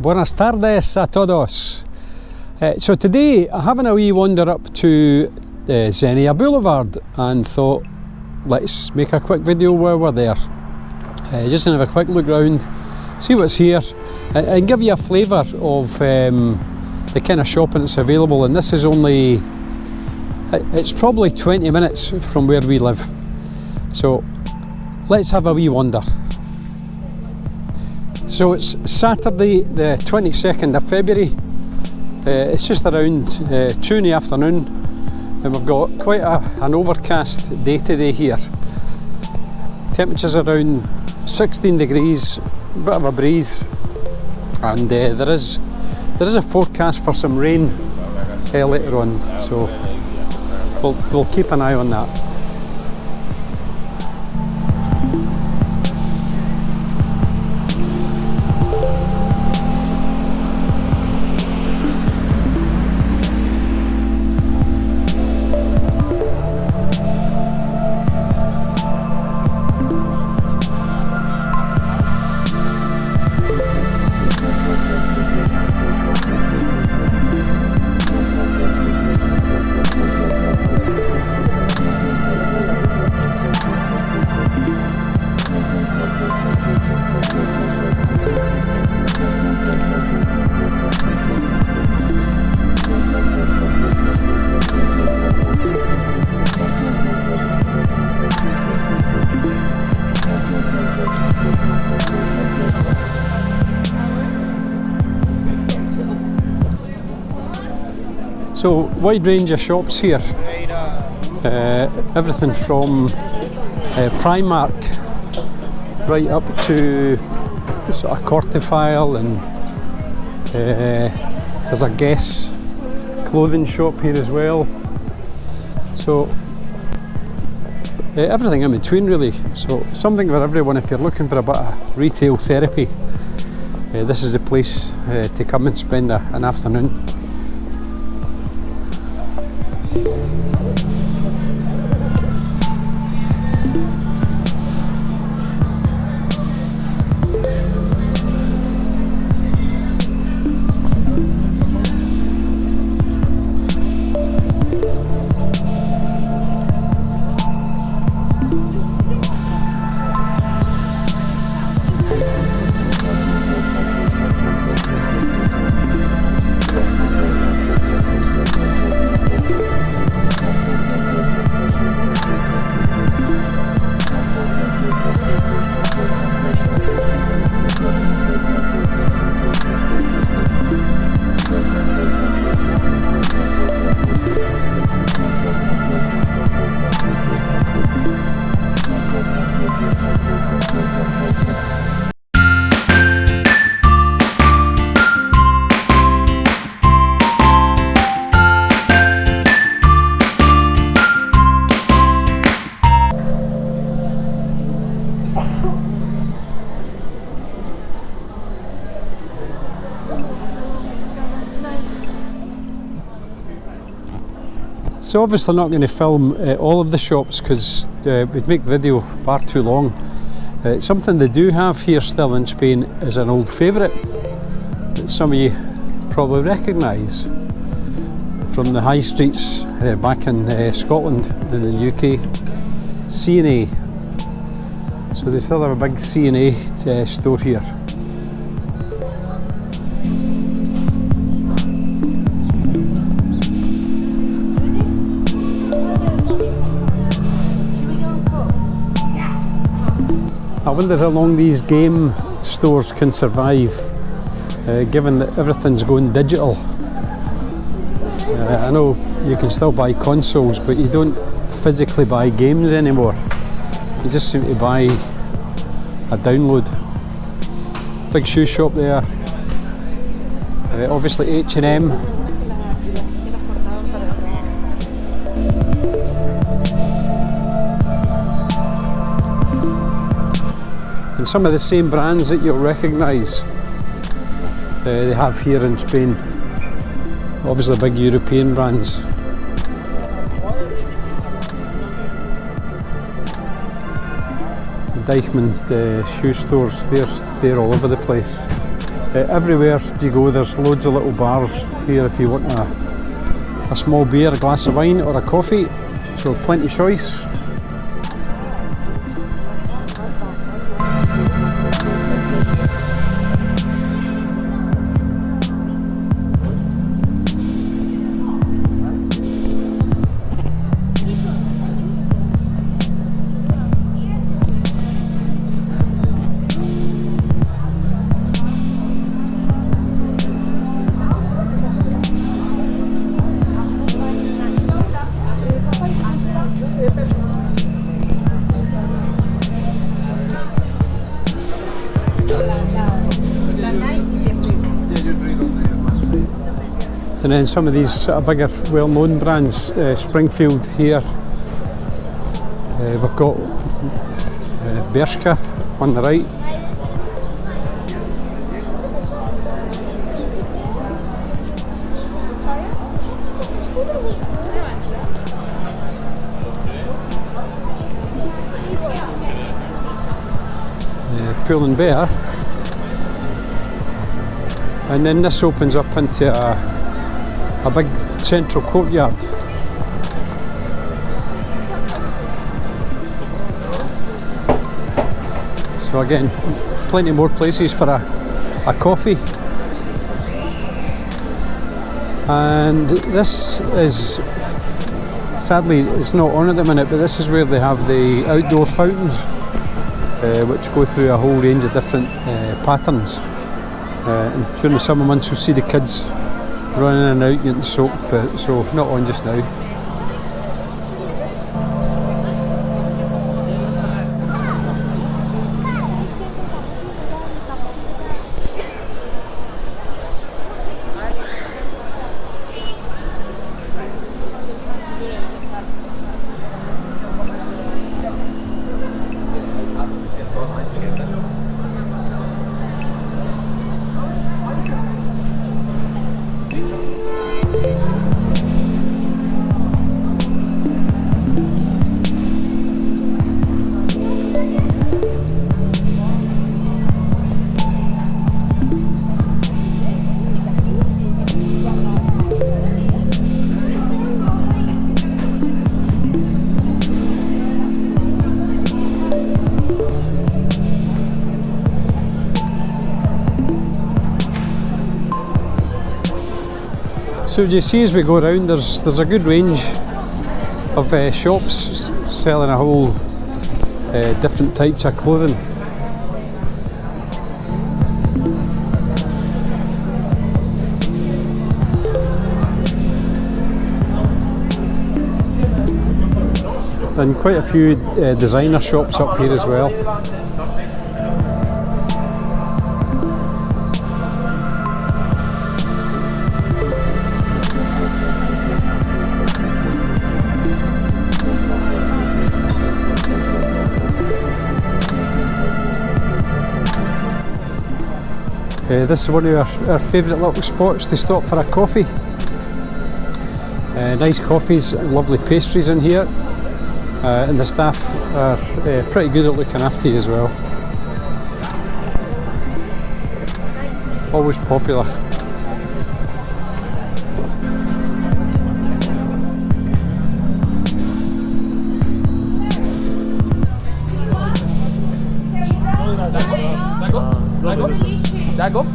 Buenas tardes a todos. So today I'm having a wee wander up to Zenia Boulevard and thought let's make a quick video while we're there. Just to have a quick look around, see what's here and give you a flavour of the kind of shopping that's available. And this is only, it's probably 20 minutes from where we live. So let's have a wee wander. So it's Saturday the 22nd of February, it's just around 2 in the afternoon and we've got quite an overcast day today here. Temperatures around 16 degrees, a bit of a breeze, and there is a forecast for some rain later on, so we'll keep an eye on that. So, wide range of shops here, everything from Primark right up to sort of Cortefile, and there's a Guess clothing shop here as well. So everything in between really, so something for everyone. If you're looking for a bit of retail therapy, this is the place to come and spend an afternoon. So obviously not going to film all of the shops because we'd make the video far too long. Something they do have here still in Spain is an old favourite that some of you probably recognise from the high streets back in Scotland and the UK, C&A. So they still have a big C&A store here. I wonder how long these game stores can survive, given that everything's going digital. I know you can still buy consoles, but you don't physically buy games anymore. You just seem to buy a download. Big shoe shop there. Obviously H&M. And some of the same brands that you'll recognise they have here in Spain. Obviously big European brands. Deichmann shoe stores, they're all over the place. Everywhere you go there's loads of little bars here if you want a small beer, a glass of wine or a coffee, so plenty of choice. And then some of these sort of bigger, well-known brands, Springfield here. We've got Bershka on the right. Pull and Bear. And then this opens up into a big central courtyard. So again, plenty more places for a coffee. And this is, sadly it's not on at the minute, but this is where they have the outdoor fountains, which go through a whole range of different patterns. And during the summer months you'll see the kids running in and out getting soaked, but so not on just now. So as you see as we go around, there's a good range of shops selling a whole different types of clothing. And quite a few designer shops up here as well. This is one of our favourite little spots to stop for a coffee. Nice coffees, lovely pastries in here, and the staff are pretty good at looking after you as well. Always popular. Det er godt.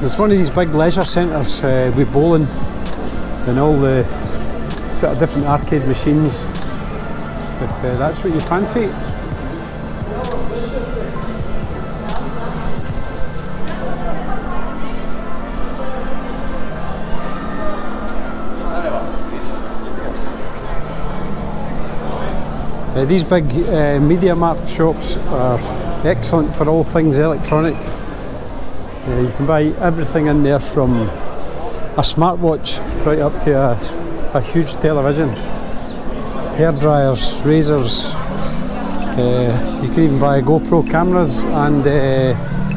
There's one of these big leisure centres with bowling and all the sort of different arcade machines, if that's what you fancy. These big Media Markt shops are excellent for all things electronic. You can buy everything in there, from a smartwatch right up to a huge television, hair dryers, razors. You can even buy GoPro cameras and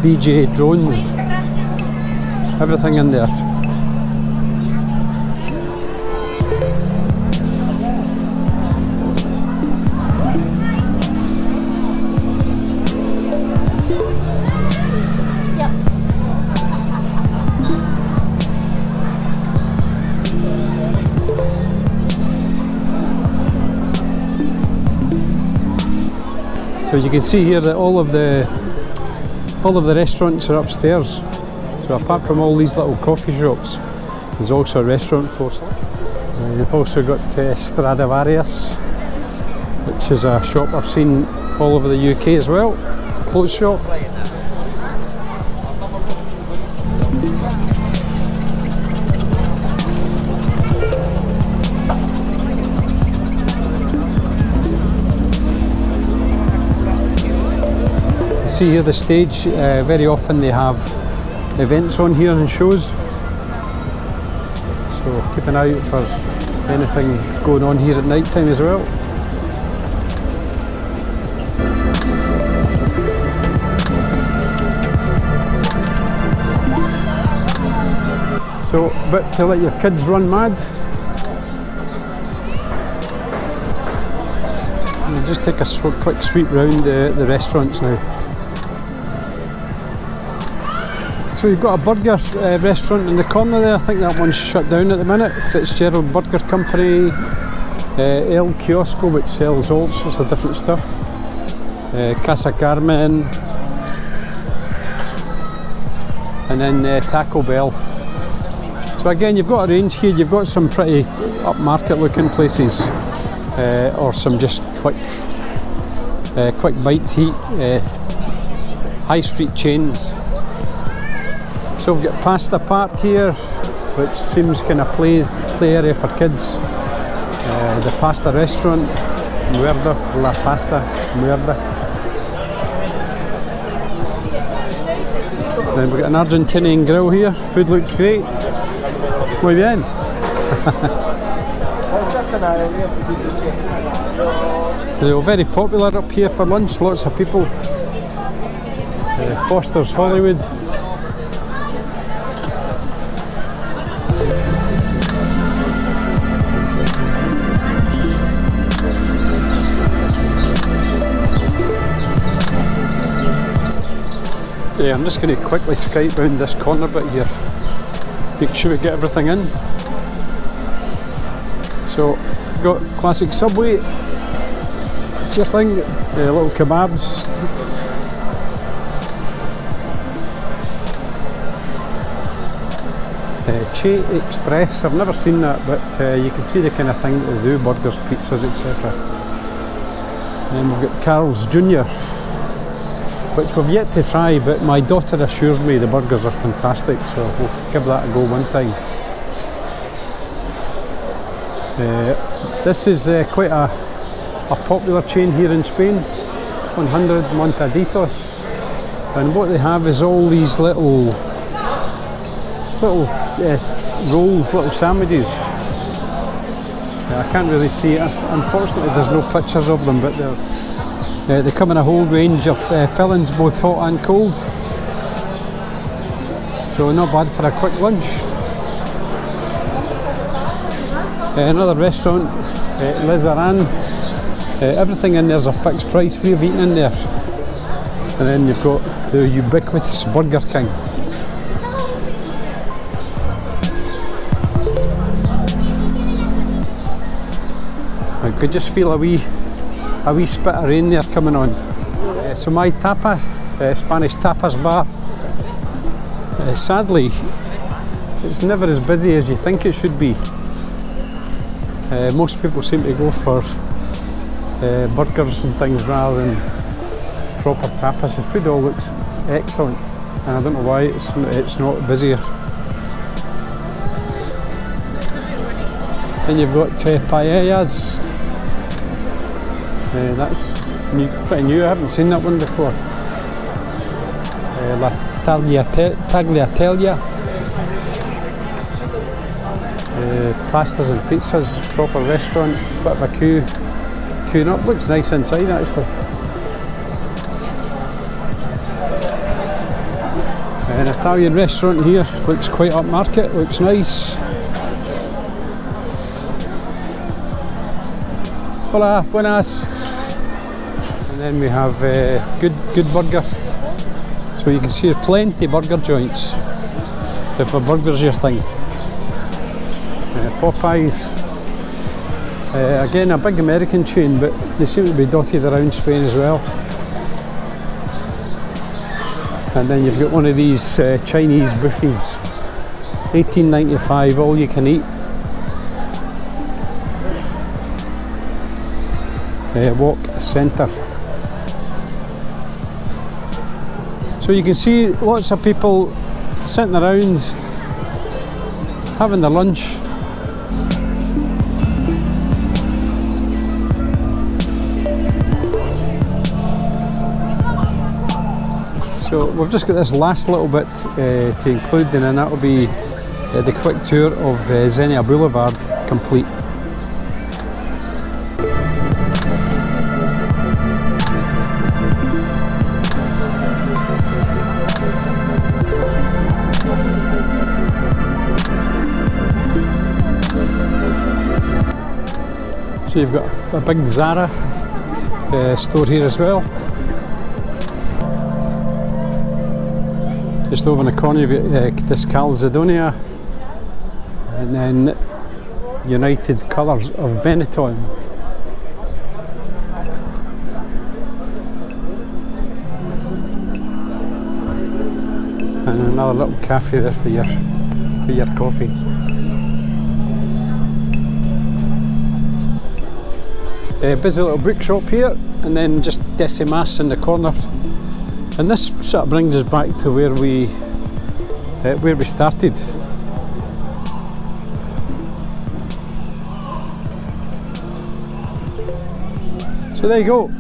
DJ drones. Everything in there. So you can see here that all of the restaurants are upstairs. So apart from all these little coffee shops, there's also a restaurant floor. You've also got Stradivarius, which is a shop I've seen all over the UK as well. Clothes shop. See here the stage, very often they have events on here and shows, so keep an eye out for anything going on here at night time as well. So a bit to let your kids run mad. And just take a quick sweep round the restaurants now. So you've got a burger restaurant in the corner there. I think that one's shut down at the minute. Fitzgerald Burger Company, El Kiosco, which sells all sorts of different stuff, Casa Carmen, and then Taco Bell. So again, you've got a range here. You've got some pretty upmarket looking places, or some just quick bite to eat, high street chains. So we've got Pasta Park here, which seems kind of play area for kids. The pasta restaurant, Muerda, La Pasta, Muerda. Then we've got an Argentinian grill here. Food looks great. Muy bien. They're very popular up here for lunch, lots of people. Foster's Hollywood. Yeah, I'm just going to quickly Skype round this corner bit here, make sure we get everything in. So, got classic Subway, it's your thing, little kebabs. Che Express, I've never seen that, but you can see the kind of thing that they do, burgers, pizzas, etc. And we've got Carl's Jr., which we've yet to try, but my daughter assures me the burgers are fantastic, so we'll give that a go one time. This is quite a popular chain here in Spain, 100 Montaditos, and what they have is all these little rolls, little sandwiches. I can't really see it, unfortunately there's no pictures of them, but they come in a whole range of fillings, both hot and cold. So not bad for a quick lunch. Another restaurant, Les Aran. Everything in there's a fixed price, free of eating in there. And then you've got the ubiquitous Burger King. I could just feel a wee spit of rain there coming on. So my tapas, Spanish tapas bar. Sadly, it's never as busy as you think it should be. Most people seem to go for burgers and things rather than proper tapas. The food all looks excellent, and I don't know why it's not busier. Then you've got paellas. That's pretty new. I haven't seen that one before. La tagliatella. Pastas and pizzas. Proper restaurant. Bit of a queuing up. Looks nice inside actually. An Italian restaurant here. Looks quite upmarket. Looks nice. Hola, buenas. And then we have good burger. So you can see there's plenty of burger joints if a burger's your thing. Popeyes. Again, a big American chain, but they seem to be dotted around Spain as well. And then you've got one of these Chinese buffets. $18.95, all you can eat. Walk centre. So you can see lots of people sitting around having their lunch. So we've just got this last little bit to include, and then that will be the quick tour of Zenia Boulevard complete. So you've got a big Zara store here as well. Just over in the corner you've got this Calzedonia, and then United Colours of Benetton. And another little cafe there for your coffee. Busy little bookshop here, and then just Decimas in the corner. And this sort of brings us back to where we started. So there you go.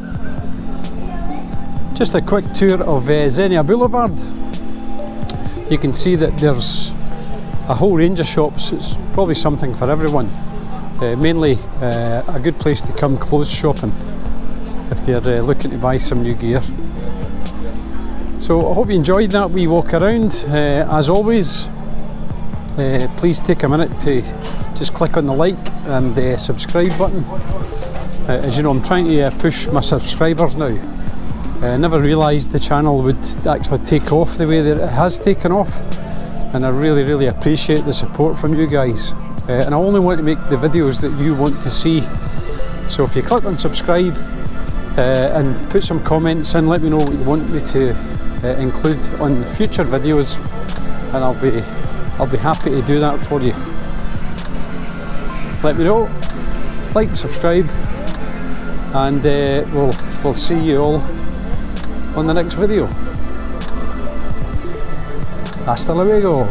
Just a quick tour of Zenia Boulevard. You can see that there's a whole range of shops. It's probably something for everyone. Mainly a good place to come clothes shopping if you're looking to buy some new gear. So I hope you enjoyed that wee walk around. As always, please take a minute to just click on the like and the subscribe button. As you know, I'm trying to push my subscribers now. I never realised the channel would actually take off the way that it has taken off, and I really appreciate the support from you guys. And I only want to make the videos that you want to see. So if you click on subscribe and put some comments in, let me know what you want me to include on future videos, and I'll be happy to do that for you. Let me know, like, subscribe, and we'll see you all on the next video. Hasta luego.